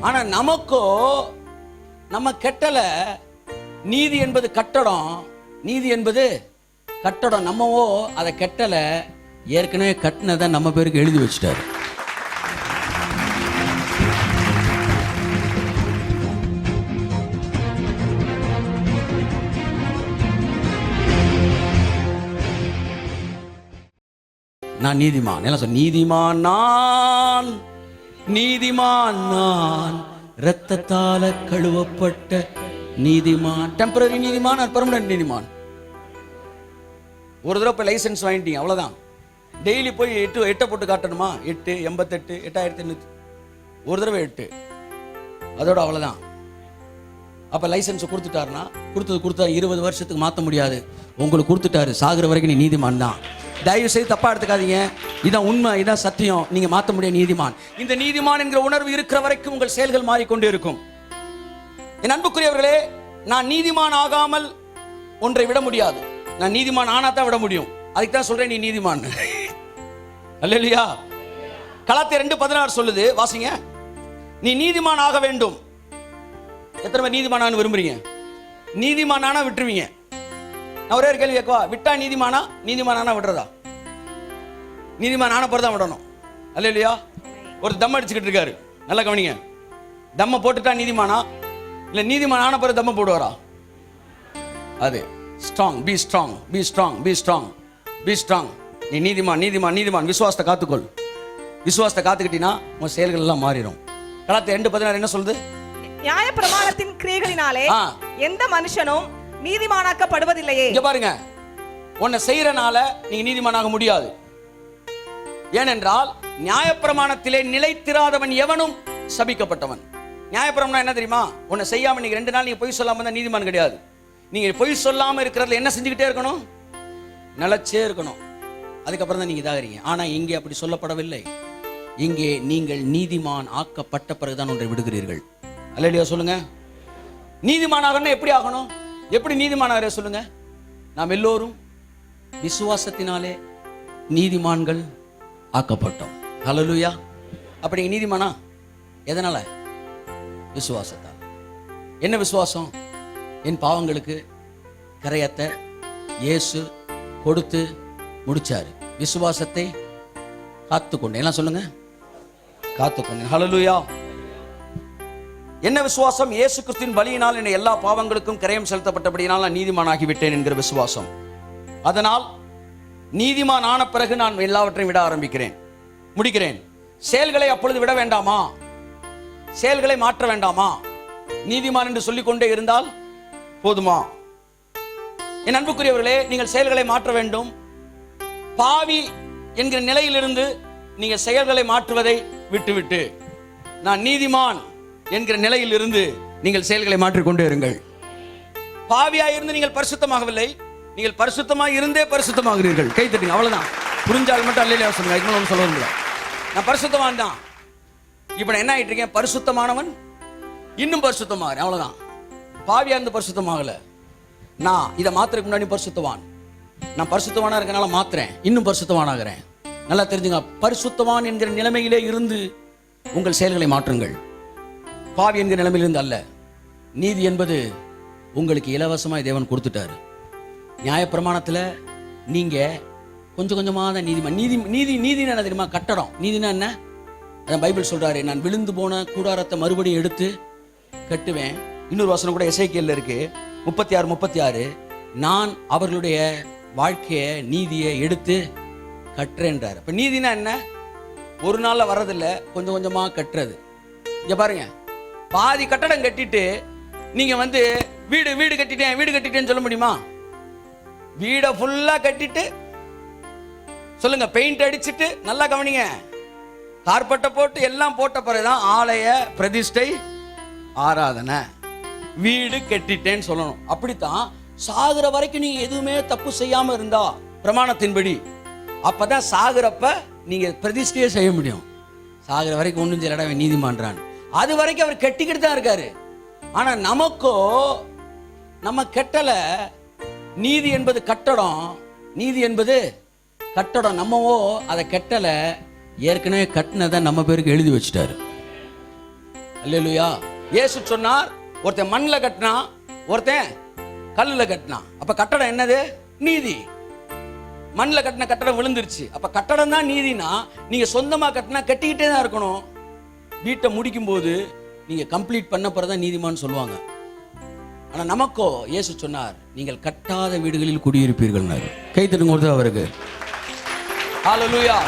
ஆனா நமக்கோ நம்ம கெட்டல. நீதி என்பது கட்டடம், நீதி என்பது கட்டடம். நம்மவோ அதை கெட்டல, ஏற்கனவே கட்டினதை நம்ம பேருக்கு எழுதி வச்சுட்டாரு. நான் நீதிமான். என்ன சொல்? நீதிமான் நான், நீதிமான் நான், இரத்தத்தால கழுவப்பட்ட நீதிமான். டெம்பரரி நீதிமான், பெர்மனன்ட் நீதிமான். ஒரு தடவை லைசன்ஸ் வாங்கிட்டீங்க, அவ்வளவுதான். டெய்லி போய் எட்டை போட்டு காட்டணுமா? 8 88 8800 ஒரு தடவை 8, அதோட அவ்வளவுதான். அப்ப லைசன்ஸ் கொடுத்துட்டாருன்னா கொடுத்தா 20 வருஷத்துக்கு மாற்ற முடியாது. உங்களுக்கு கொடுத்துட்டாரு, சாகுற வரைக்கும் நீ நீதிமான் தான். தயவு செய்து தப்பா எடுத்துக்காதீங்க. இதான் உண்மை, இதான் சத்தியம். நீங்க மாற்ற முடியாது நீதிமான். இந்த நீதிமான் என்கிற உணர்வு இருக்கிற வரைக்கும் உங்கள் செயல்கள் மாறிக்கொண்டே இருக்கும். என் அன்புக்குரியவர்களே, நான் நீதிமான் ஆகாமல் ஒன்றை விட முடியாது. நான் நீதிமான் ஆனா தான் விட முடியும். அதுக்கு தான் சொல்றேன் நீ நீதிமான். அல்லேலூயா. கலாத்தியர் 2:16 சொல்லுது, வாசிங்க. நீ நீதிமான் ஆக வேண்டும். எத்தனை பேர் நீதிமானான்னு விரும்புறீங்க? நீதிமானானா விட்டுருவீங்க. நான் ஒரே ஒரு கேள்வி கேட்கவா? விட்டா நீதிமானானா விடுறதா? நீதிமான் ஆன பிறகு தான் விடணும். அல்லேலூயா. ஒரு தம் அடிச்சுக்கிட்டு இருக்காரு, நல்லா கவனிங்க. தம்ம போட்டுட்டா நீதிமானா, இல்ல நீதிமான் ஆன பிறகு தம்ம போடுவாரா? அது strong. Be strong, be strong, be strong, be strong. நீ நீதிமான், நீதிமான், நீதிமான். விசுவாசத்தை காத்துக்கொள். விசுவாசத்தை காத்துக்கிட்டீங்கன்னா உன் செயல்கள் எல்லாம் மாறிடும். கலாத்தியர் 2:16 என்ன சொல்லுது? நியாயப்பிரமாணத்தின் கிரியைகளினாலே எந்த மனுஷனும் நீதிமானாக்கப்படுவதில்லையே. இங்க பாருங்க, உன்னை செய்யறனால நீங்க நீதிமானாக முடியாது. ஏனென்றால் நியாயப்பிரமாணத்திலே நிலைத்திராதவன் எவனும் சபிக்கப்பட்டவன். நியாயப்பிரமாணம் என்ன தெரியுமா? உன்னை செய்யாம நீங்க 2 நாள் நீங்க பொய் சொல்லாம இருந்தா நீதிமான் கிடையாது. நீங்க பொய் சொல்லாம இருக்கிறதுல என்ன செஞ்சுக்கிட்டே இருக்கணும்? நிலைச்சே இருக்கணும். அதுக்கப்புறம் தான் நீங்க இதாகிறீங்க. ஆனா இங்கே அப்படி சொல்லப்படவில்லை. இங்கே நீங்கள் நீதிமான் ஆக்கப்பட்ட பிறகுதான் ஒன்றை விடுகிறீர்கள். அல்லேலூயா சொல்லுங்க. நீதிமானாகணும் எப்படி ஆகணும்? எப்படி நீதிமானாக சொல்லுங்க? நாம் எல்லோரும் விசுவாசத்தினாலே நீதிமான்கள் ஆக்கப்பட்டோம். ஹல்லேலூயா. அப்படி நீங்க நீதிமானா எதனால? விசுவாசத்தால். என்ன விசுவாசம்? என் பாவங்களுக்கு கரையத்தை இயேசு கொடுத்து முடிச்சாரு. விசுவாசத்தை காத்துக்கொண்டேன். எல்லாம் சொல்லுங்க, காத்துக்கொண்டேன். ஹல்லேலூயா. என்ன விசுவாசம்? இயேசு கிறிஸ்துவின் பலியினால் என்னை எல்லா பாவங்களுக்கும் கரையம் செலுத்தப்பட்டபடியினால் நான் நீதிமானாகி விட்டேன் என்கிற விசுவாசம். அதனால் நீதிமான் ஆன பிறகு நான் எல்லாவற்றையும் விட ஆரம்பிக்கிறேன், முடிக்கிறேன். செயல்களை அப்பொழுது விட வேண்டாமா? செயல்களை மாற்ற வேண்டாமா? நீதிமான் என்று சொல்லிக்கொண்டே இருந்தால் போதுமா? என் அன்புக்குரியவர்களே, நீங்கள் செயல்களை மாற்ற வேண்டும். பாவி என்கிற நிலையிலிருந்து நீங்கள் செயல்களை மாற்றுவதை விட்டுவிட்டு நான் நீதிமான் என்கிற நிலையில் இருந்து நீங்கள் செயல்களை மாற்றிக்கொண்டே இருங்கள். பாவியாயிருந்து நீங்கள் பரிசுத்தமாகவில்லை, நீங்கள் பரிசுத்தமாக இருந்தே பரிசுத்தமாகிறீர்கள். கை தட்டுங்க, அவ்வளவுதான். புரிஞ்சால் மட்டும் அல்லேலூயா சொல்லுங்க. இதுக்கு மேல சொல்ல முடியல. நான் பரிசுத்தமான் தான். இப்ப நான் என்ன ஆயிட்டு இருக்கேன்? பரிசுத்தமானவன் இன்னும் பரிசுத்தமாகிறேன், அவ்வளவுதான். பாவியா இருந்து பரிசுத்தமாகல. நான் இதை மாத்திரக்கு முன்னாடி பரிசுத்தவான். நான் பரிசுத்தவானா இருக்கனால மாத்திரேன், இன்னும் பரிசுத்தவானாகிறேன். நல்லா தெரிஞ்சுங்க. பரிசுத்தவான் என்கிற நிலைமையிலே இருந்து உங்கள் செயல்களை மாற்றுங்கள். பாவி என்கிற நிலைமையிலிருந்து அல்ல. நீதி என்பது உங்களுக்கு இலவசமாய் தேவன் கொடுத்துட்டாரு. நியாயப்பிரமாணத்தில் நீங்க கொஞ்சம் கொஞ்சமாக தான் நீதிமான். நீதினா என்ன தெரியுமா? கட்டடம். நீதினா என்ன? அதான் பைபிள் சொல்றாரு, நான் விழுந்து போன கூடாரத்தை மறுபடியும் எடுத்து கட்டுவேன். இன்னொரு வசனம் கூட எசேக்கியேல்ல இருக்கு, 36:36. நான் அவர்களுடைய வாழ்க்கையை, நீதியை எடுத்து கட்டுறேன்றாரு. இப்ப நீதினா என்ன? ஒரு நாள்ல வர்றதில்ல, கொஞ்சம் கொஞ்சமா கட்டுறது. இங்க பாருங்க, பாதி கட்டடம் கட்டிட்டு நீங்க வீடு கட்டிட்டேன்னு சொல்ல முடியுமா? வீட ஃபுல்லா கட்டிட்டு சொல்லுங்க, பெயிண்ட் அடிச்சுட்டு, நல்லா கவனிங்க, கார்பெட்டை போட்டு எல்லாம் போட்ட பிறகுதான் ஆலய பிரதிஷ்டை ஆராதனை. வீடு கட்டிட்டேன்னு சொல்லணும். அப்படித்தான் சாகுற வரைக்கும் நீங்க எதுவுமே தப்பு செய்யாம இருந்தா பிரமாணத்தின்படி, அப்பதான் சாகுறப்ப நீங்க பிரதிஷ்டையே செய்ய முடியும். சாகுற வரைக்கும் ஒன்றும் செய்யலடா நீதிமான்றான். அது வரைக்கும் அவர் கட்டிக்கிட்டு தான் இருக்காரு. ஆனா நமக்கோ நம்ம கெட்டல. நீதி என்பது கட்டடம், நீதி என்பது கட்டடம். நம்மவோ அதை கெட்டல, ஏற்கனவே கட்டினதை நம்ம பேருக்கு எழுதி வச்சுட்டாரு. அல்லேலூயா. இயேசு சொன்னார், ஒருத்தன் மண்ணில் கட்டினா, ஒருத்தன் கல்லில் கட்டினா. அப்ப கட்டடம் என்னது? நீதி. மண்ணில் கட்டின கட்டடம் விழுந்துருச்சு, அப்ப கட்டடம் தான் நீதினா, நீங்க சொந்தமா கட்டினா கட்டிக்கிட்டே தான் இருக்கணும். வீட்டை முடிக்கும் போது நீங்க கம்ப்ளீட் பண்ண பிறதான் நீதிமான்னு சொல்லுவாங்க. ஆனா நமக்கோ இயேசு சொன்னார், நீங்கள் கட்டாத வீடுகளில் குடியிருப்பீர்கள். கை தட்டுங்க அவருக்கு. ஹல்லேலூயா.